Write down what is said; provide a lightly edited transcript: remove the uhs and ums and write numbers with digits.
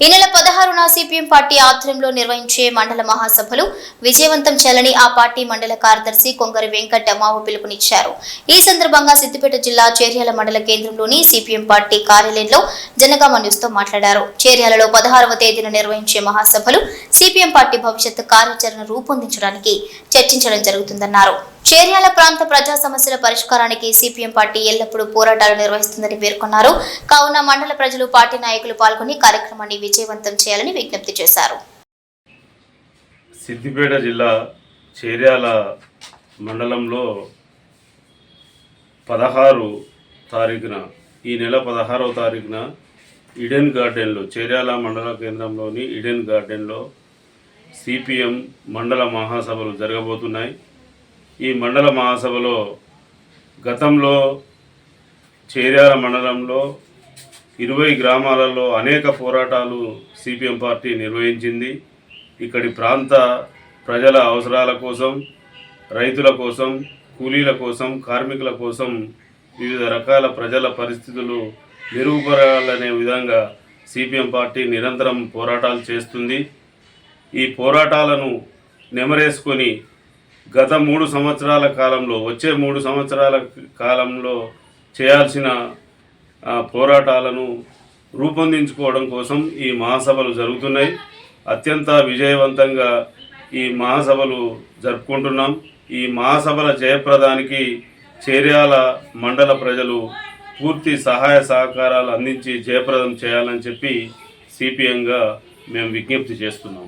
ఈ నెల 16న CPM party ఆధ్వర్యంలో నిర్వహించే మండల మహాసభలు విజయవంతం చేయాలని ఆ పార్టీ మండల కార్యదర్శి కొంగరి వెంకట మావు పిలుపునిచ్చారు. ఈ సందర్భంగా సిద్దిపేట జిల్లా చేర్యాల మండల కేంద్రంలోని సిపిఎం పార్టీ కార్యాలయంలో జనగామ న్యూస్ తో మాట్లాడారు. చేర్యాలలో 16వ తేదీన నిర్వహించే మహాసభలు సిపిఎం పార్టీ భవిష్యత్తు కార్యాచరణ రూపొందించడానికి చర్చించడం జరుగుతుందన్నారు. చేర్యాల ప్రాంత ప్రజా సమస్యల పరిష్కారానికి సిపిఎం పార్టీ ఎల్లప్పుడూ పోరాటాలు నిర్వహిస్తుందని పేర్కొన్నారు. కావున మండల ప్రజలు పార్టీ నాయకులు పాల్గొని కార్యక్రమాన్ని విజయవంతం చేయాలని విజ్ఞప్తి చేశారు. సిద్దిపేట జిల్లా చేర్యాల మండలంలో 16 తారీఖున ఈ నెల 16వ తారీఖున ఈడెన్ గార్డెన్లో చేర్యాల మండల కేంద్రంలోని ఈడెన్ గార్డెన్లో సిపిఎం మండల మహాసభలు జరగబోతున్నాయి. ఈ మండల మహాసభలో గతంలో చేర్యాల మండలంలో 20 గ్రామాలలో అనేక పోరాటాలు సిపిఎం పార్టీ నిర్వహించింది. ఇక్కడి ప్రాంత ప్రజల అవసరాల కోసం, రైతుల కోసం, కూలీల కోసం, కార్మికుల కోసం వివిధ రకాల ప్రజల పరిస్థితులు మెరుగుపడాలనే విధంగా సిపిఎం పార్టీ నిరంతరం పోరాటాలు చేస్తుంది. ఈ పోరాటాలను నెమరేసుకొని గత 3 సంవత్సరాల కాలంలో వచ్చే 3 సంవత్సరాల కాలంలో చేయాల్సిన పోరాటాలను రూపొందించుకోవడం కోసం ఈ మహాసభలు జరుగుతున్నాయి. అత్యంత విజయవంతంగా ఈ మహాసభలు జరుపుకుంటున్నాం. ఈ మహాసభల జయప్రదానికి చేర్యాల మండల ప్రజలు పూర్తి సహాయ సహకారాలు అందించి జయప్రదం చేయాలని చెప్పి సిపిఎంగా మేము విజ్ఞప్తి చేస్తున్నాం.